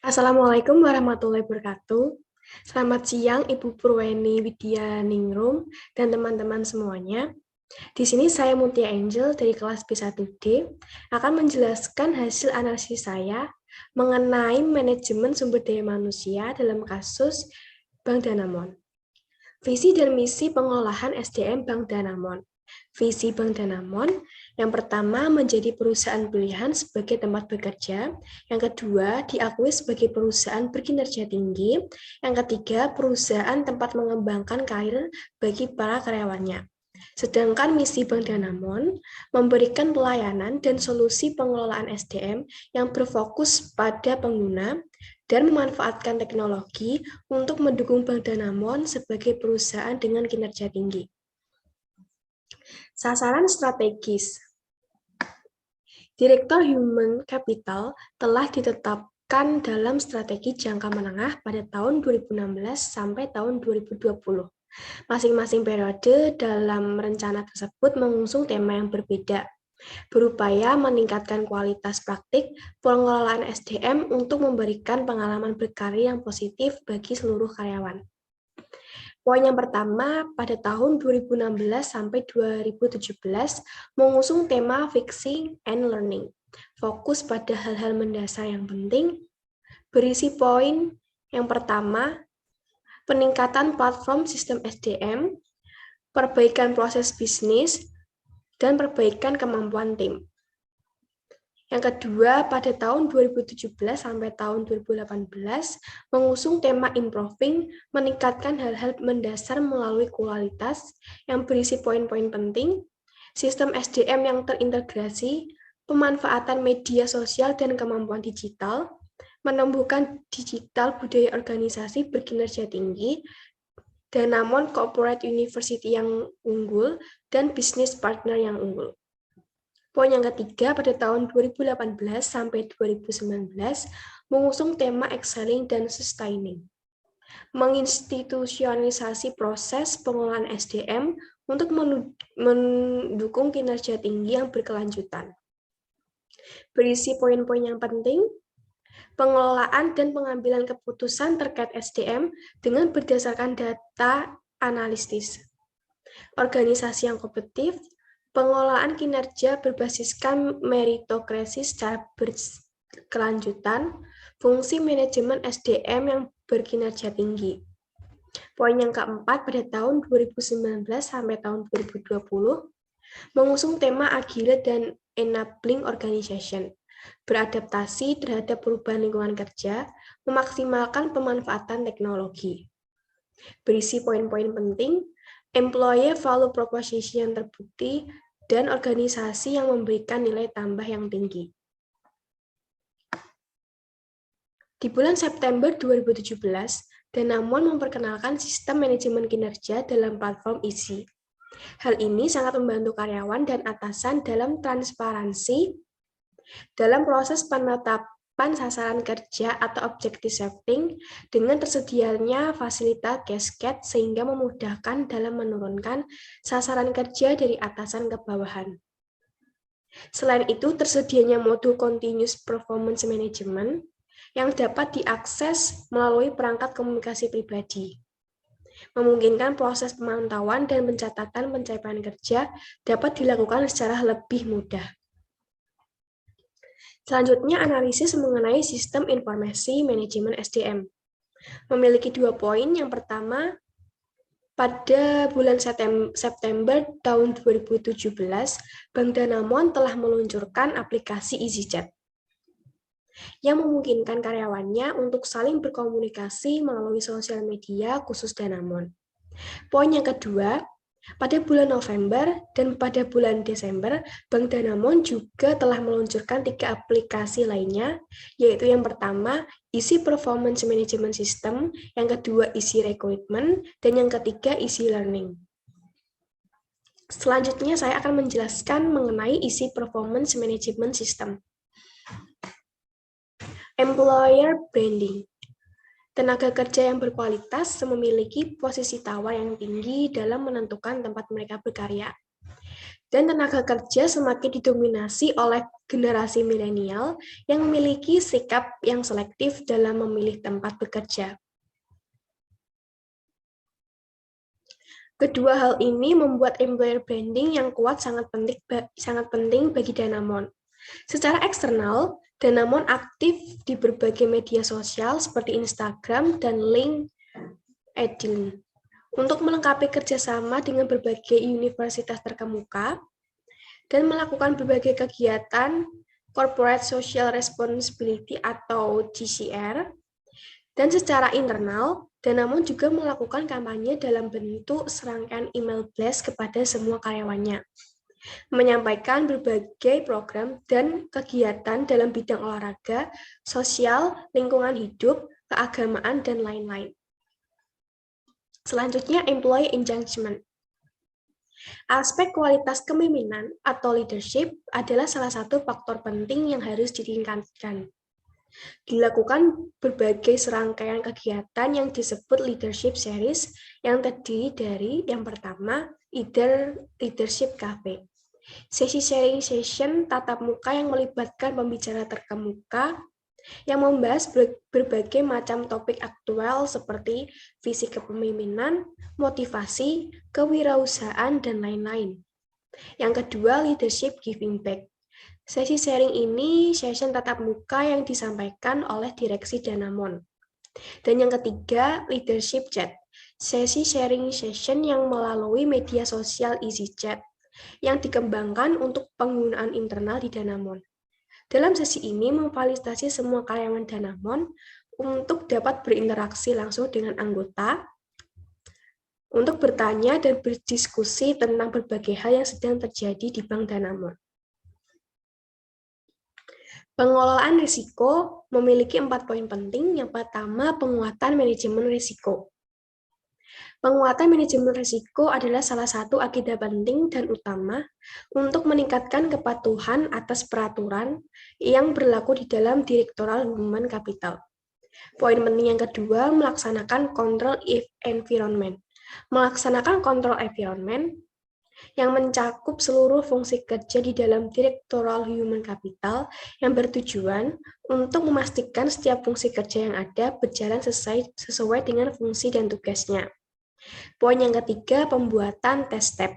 Assalamualaikum warahmatullahi wabarakatuh. Selamat siang Ibu Purweni Widya Ningrum dan teman-teman semuanya. Di sini saya Mutia Angel dari kelas B1D akan menjelaskan hasil analisis saya mengenai manajemen sumber daya manusia dalam kasus Bank Danamon. Visi dan misi pengolahan SDM Bank Danamon. Visi Bank Danamon yang pertama menjadi perusahaan pilihan sebagai tempat bekerja, yang kedua diakui sebagai perusahaan berkinerja tinggi, yang ketiga perusahaan tempat mengembangkan karir bagi para karyawannya. Sedangkan misi Bank Danamon memberikan pelayanan dan solusi pengelolaan SDM yang berfokus pada pengguna dan memanfaatkan teknologi untuk mendukung Bank Danamon sebagai perusahaan dengan kinerja tinggi. Sasaran strategis. Direktur Human Capital telah ditetapkan dalam strategi jangka menengah pada tahun 2016 sampai tahun 2020. Masing-masing periode dalam rencana tersebut mengusung tema yang berbeda, berupaya meningkatkan kualitas praktik pengelolaan SDM untuk memberikan pengalaman berkarir yang positif bagi seluruh karyawan. Poin yang pertama, pada tahun 2016 sampai 2017 mengusung tema Fixing and Learning. Fokus pada hal-hal mendasar yang penting. Berisi poin yang pertama, peningkatan platform sistem SDM, perbaikan proses bisnis, dan perbaikan kemampuan tim. Yang kedua, pada tahun 2017 sampai tahun 2018, mengusung tema Improving, meningkatkan hal-hal mendasar melalui kualitas yang berisi poin-poin penting, sistem SDM yang terintegrasi, pemanfaatan media sosial dan kemampuan digital, menumbuhkan digital budaya organisasi berkinerja tinggi, Danamon Corporate University yang unggul, dan bisnis partner yang unggul. Poin yang ketiga, pada tahun 2018 sampai 2019, mengusung tema excelling dan sustaining. Menginstitusionalisasi proses pengolahan SDM untuk mendukung kinerja tinggi yang berkelanjutan. Berisi poin-poin yang penting, pengelolaan dan pengambilan keputusan terkait SDM dengan berdasarkan data analisis. Organisasi yang kompetitif, pengelolaan kinerja berbasiskan meritokrasi secara berkelanjutan, fungsi manajemen SDM yang berkinerja tinggi. Poin yang keempat, pada tahun 2019 sampai tahun 2020, mengusung tema Agile dan Enabling Organization, beradaptasi terhadap perubahan lingkungan kerja, memaksimalkan pemanfaatan teknologi. Berisi poin-poin penting, employee value proposition yang terbukti, dan organisasi yang memberikan nilai tambah yang tinggi. Di bulan September 2017, Danamon memperkenalkan sistem manajemen kinerja dalam platform Easy. Hal ini sangat membantu karyawan dan atasan dalam transparansi dalam proses penetapan sasaran kerja atau objective setting dengan tersedianya fasilitas cascade sehingga memudahkan dalam menurunkan sasaran kerja dari atasan ke bawahan. Selain itu, tersedianya modul Continuous Performance Management yang dapat diakses melalui perangkat komunikasi pribadi, memungkinkan proses pemantauan dan pencatatan pencapaian kerja dapat dilakukan secara lebih mudah. Selanjutnya, analisis mengenai sistem informasi manajemen SDM. Memiliki 2 poin. Yang pertama, pada bulan September tahun 2017, Bank Danamon telah meluncurkan aplikasi EasyChat yang memungkinkan karyawannya untuk saling berkomunikasi melalui sosial media khusus Danamon. Poin yang kedua, pada bulan November dan pada bulan Desember, Bank Danamon juga telah meluncurkan 3 aplikasi lainnya, yaitu yang pertama, Easy Performance Management System, yang kedua, Easy Recruitment, dan yang ketiga, Easy Learning. Selanjutnya, saya akan menjelaskan mengenai Easy Performance Management System. Employer Branding. Tenaga kerja yang berkualitas memiliki posisi tawar yang tinggi dalam menentukan tempat mereka berkarya. Dan tenaga kerja semakin didominasi oleh generasi milenial yang memiliki sikap yang selektif dalam memilih tempat bekerja. Kedua hal ini membuat employer branding yang kuat sangat penting bagi Danamon. Secara eksternal, Danamon aktif di berbagai media sosial seperti Instagram dan LinkedIn. Untuk melengkapi kerjasama dengan berbagai universitas terkemuka, dan melakukan berbagai kegiatan Corporate Social Responsibility atau GCR, dan secara internal, Danamon juga melakukan kampanye dalam bentuk serangkaian email blast kepada semua karyawannya, menyampaikan berbagai program dan kegiatan dalam bidang olahraga, sosial, lingkungan hidup, keagamaan, dan lain-lain. Selanjutnya, employee engagement. Aspek kualitas kepemimpinan atau leadership adalah salah satu faktor penting yang harus ditingkatkan. Dilakukan berbagai serangkaian kegiatan yang disebut leadership series yang terdiri dari yang pertama, leadership cafe. Sesi sharing session tatap muka yang melibatkan pembicara terkemuka yang membahas berbagai macam topik aktual seperti visi kepemimpinan, motivasi, kewirausahaan, dan lain-lain. Yang kedua, leadership giving back. Sesi sharing ini session tatap muka yang disampaikan oleh direksi Danamon. Dan yang ketiga, leadership chat. Sesi sharing session yang melalui media sosial EasyChat yang dikembangkan untuk penggunaan internal di Danamon. Dalam sesi ini memfasilitasi semua karyawan Danamon untuk dapat berinteraksi langsung dengan anggota, untuk bertanya dan berdiskusi tentang berbagai hal yang sedang terjadi di Bank Danamon. Pengelolaan risiko memiliki 4 poin penting. Yang pertama, penguatan manajemen risiko. Penguatan manajemen risiko adalah salah satu agenda penting dan utama untuk meningkatkan kepatuhan atas peraturan yang berlaku di dalam Direktorat Human Capital. Poin penting yang kedua, melaksanakan control environment. Melaksanakan control environment yang mencakup seluruh fungsi kerja di dalam Direktorat Human Capital yang bertujuan untuk memastikan setiap fungsi kerja yang ada berjalan sesuai dengan fungsi dan tugasnya. Poin yang ketiga, pembuatan test step.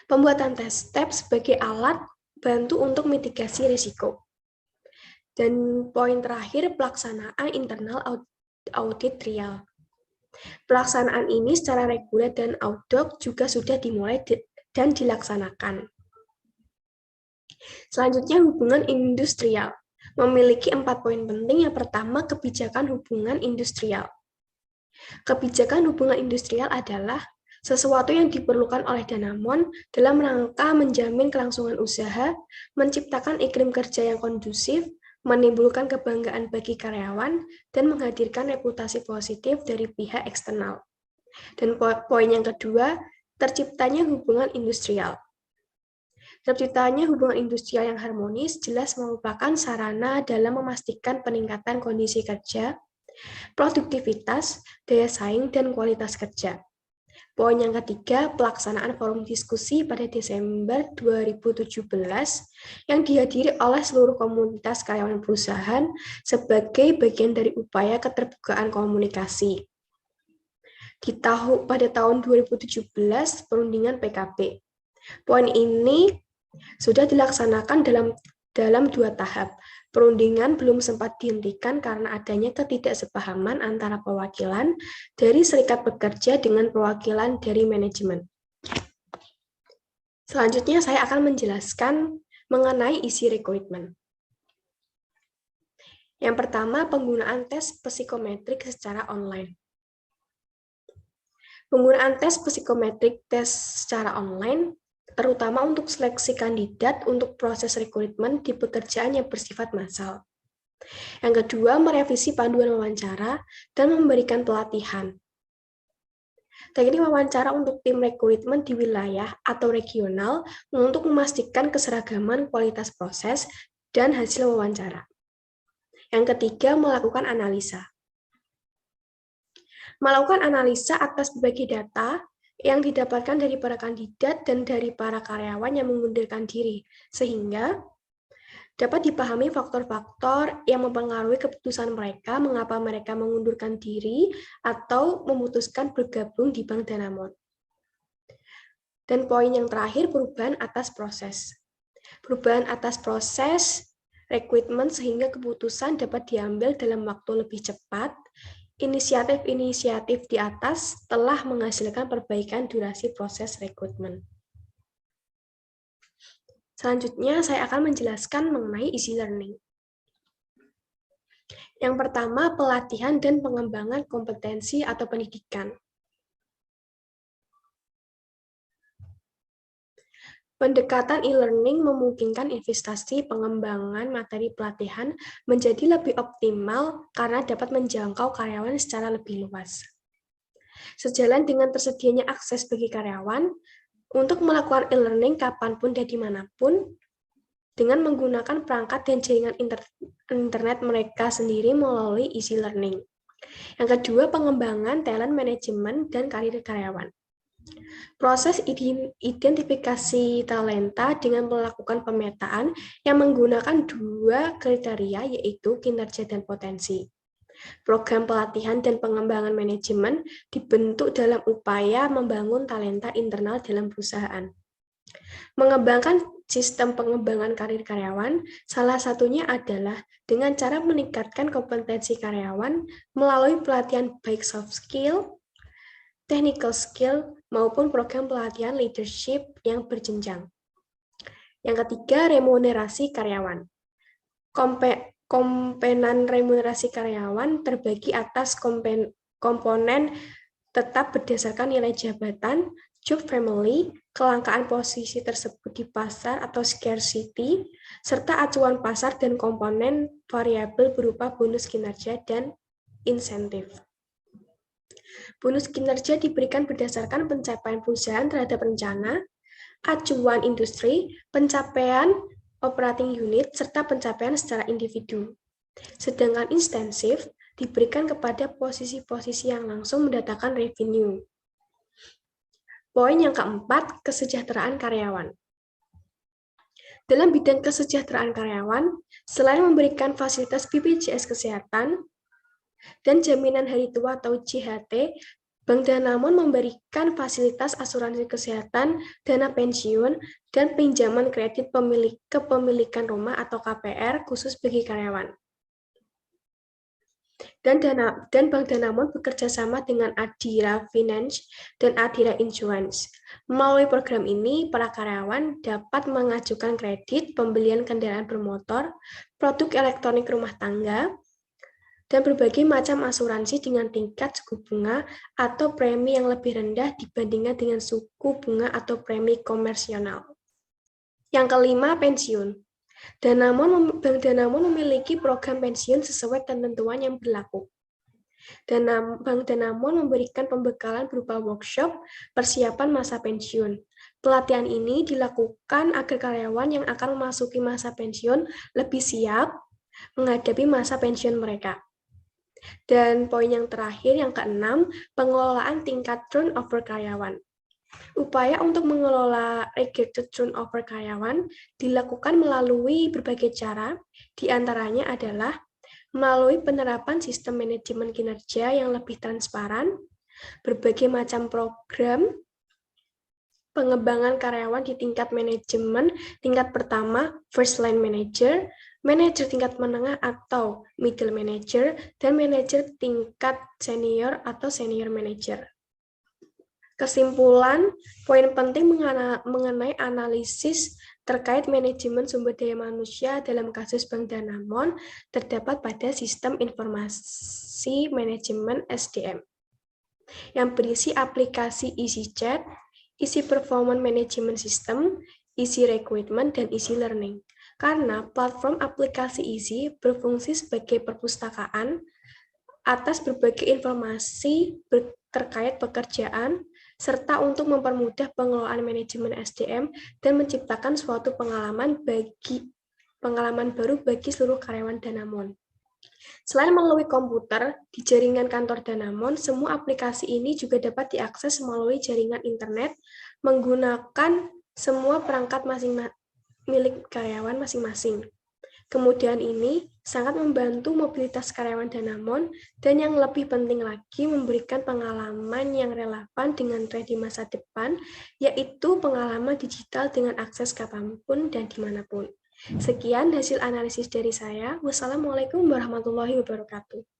Pembuatan test step sebagai alat bantu untuk mitigasi risiko. Dan poin terakhir, pelaksanaan internal audit trial. Pelaksanaan ini secara reguler dan audit juga sudah dimulai dan dilaksanakan. Selanjutnya, hubungan industrial. Memiliki 4 poin penting. Yang pertama, kebijakan hubungan industrial. Kebijakan hubungan industrial adalah sesuatu yang diperlukan oleh Danamon dalam rangka menjamin kelangsungan usaha, menciptakan iklim kerja yang kondusif, menimbulkan kebanggaan bagi karyawan, dan menghadirkan reputasi positif dari pihak eksternal. Dan poin yang kedua, terciptanya hubungan industrial. Terciptanya hubungan industrial yang harmonis jelas merupakan sarana dalam memastikan peningkatan kondisi kerja, produktivitas, daya saing, dan kualitas kerja. Poin yang ketiga, pelaksanaan forum diskusi pada Desember 2017 yang dihadiri oleh seluruh komunitas karyawan perusahaan sebagai bagian dari upaya keterbukaan komunikasi. Pada tahun 2017, perundingan PKP. Poin ini sudah dilaksanakan dalam 2 tahap. Perundingan belum sempat dihentikan karena adanya ketidaksepahaman antara perwakilan dari serikat pekerja dengan perwakilan dari manajemen. Selanjutnya saya akan menjelaskan mengenai isi rekrutmen. Yang pertama, penggunaan tes psikometrik secara online. Penggunaan tes psikometrik secara online terutama untuk seleksi kandidat untuk proses rekrutmen di pekerjaan yang bersifat massal. Yang kedua, merevisi panduan wawancara dan memberikan pelatihan. Teknik wawancara untuk tim rekrutmen di wilayah atau regional untuk memastikan keseragaman kualitas proses dan hasil wawancara. Yang ketiga, melakukan analisa. Melakukan analisa atas berbagai data yang didapatkan dari para kandidat dan dari para karyawan yang mengundurkan diri, sehingga dapat dipahami faktor-faktor yang mempengaruhi keputusan mereka mengapa mereka mengundurkan diri atau memutuskan bergabung di Bank Danamon. Dan poin yang terakhir, perubahan atas proses. Perubahan atas proses rekrutmen sehingga keputusan dapat diambil dalam waktu lebih cepat. Inisiatif-inisiatif di atas telah menghasilkan perbaikan durasi proses rekrutmen. Selanjutnya, saya akan menjelaskan mengenai easy learning. Yang pertama, pelatihan dan pengembangan kompetensi atau pendidikan. Pendekatan e-learning memungkinkan investasi pengembangan materi pelatihan menjadi lebih optimal karena dapat menjangkau karyawan secara lebih luas. Sejalan dengan tersedianya akses bagi karyawan untuk melakukan e-learning kapanpun dan dimanapun, dengan menggunakan perangkat dan jaringan internet mereka sendiri melalui easy learning. Yang kedua, pengembangan talent management dan karir karyawan. Proses identifikasi talenta dengan melakukan pemetaan yang menggunakan dua kriteria, yaitu kinerja dan potensi. Program pelatihan dan pengembangan manajemen dibentuk dalam upaya membangun talenta internal dalam perusahaan. Mengembangkan sistem pengembangan karir karyawan, salah satunya adalah dengan cara meningkatkan kompetensi karyawan melalui pelatihan baik soft skill, technical skill, maupun program pelatihan leadership yang berjenjang. Yang ketiga, remunerasi karyawan. Komponen remunerasi karyawan terbagi atas komponen tetap berdasarkan nilai jabatan, job family, kelangkaan posisi tersebut di pasar atau scarcity, serta acuan pasar dan komponen variabel berupa bonus kinerja dan insentif. Bonus kinerja diberikan berdasarkan pencapaian perusahaan terhadap rencana, acuan industri, pencapaian operating unit, serta pencapaian secara individu. Sedangkan insentif diberikan kepada posisi-posisi yang langsung mendatangkan revenue. Poin yang keempat, kesejahteraan karyawan. Dalam bidang kesejahteraan karyawan, selain memberikan fasilitas BPJS Kesehatan dan jaminan hari tua atau JHT, Bank Danamon memberikan fasilitas asuransi kesehatan, dana pensiun, dan pinjaman kredit kepemilikan rumah atau KPR khusus bagi karyawan. Dan Bank Danamon bekerja sama dengan Adira Finance dan Adira Insurance. Melalui program ini, para karyawan dapat mengajukan kredit, pembelian kendaraan bermotor, produk elektronik rumah tangga, dan berbagai macam asuransi dengan tingkat suku bunga atau premi yang lebih rendah dibandingkan dengan suku bunga atau premi komersional. Yang kelima, pensiun. Bank Danamon memiliki program pensiun sesuai ketentuan yang berlaku. Bank Danamon memberikan pembekalan berupa workshop persiapan masa pensiun. Pelatihan ini dilakukan agar karyawan yang akan memasuki masa pensiun lebih siap menghadapi masa pensiun mereka. Dan poin yang terakhir, yang keenam, pengelolaan tingkat turnover karyawan. Upaya untuk mengelola regulated turnover karyawan dilakukan melalui berbagai cara, di antaranya adalah melalui penerapan sistem manajemen kinerja yang lebih transparan, berbagai macam program pengembangan karyawan di tingkat manajemen, tingkat pertama, first line manager, manajer tingkat menengah atau middle manager, dan manajer tingkat senior atau senior manager. Kesimpulan, poin penting mengenai analisis terkait manajemen sumber daya manusia dalam kasus Bank Danamon terdapat pada sistem informasi manajemen SDM yang berisi aplikasi EasyChat, Easy Performance Management System, Easy Recruitment, dan Easy Learning. Karena platform aplikasi Easy berfungsi sebagai perpustakaan atas berbagai informasi terkait pekerjaan, serta untuk mempermudah pengelolaan manajemen SDM dan menciptakan suatu pengalaman baru bagi seluruh karyawan Danamon. Selain melalui komputer, di jaringan kantor Danamon, semua aplikasi ini juga dapat diakses melalui jaringan internet menggunakan semua perangkat milik karyawan masing-masing. Kemudian ini sangat membantu mobilitas karyawan Danamon dan yang lebih penting lagi memberikan pengalaman yang relevan dengan tren di masa depan, yaitu pengalaman digital dengan akses kapanpun dan dimanapun. Sekian hasil analisis dari saya. Wassalamualaikum warahmatullahi wabarakatuh.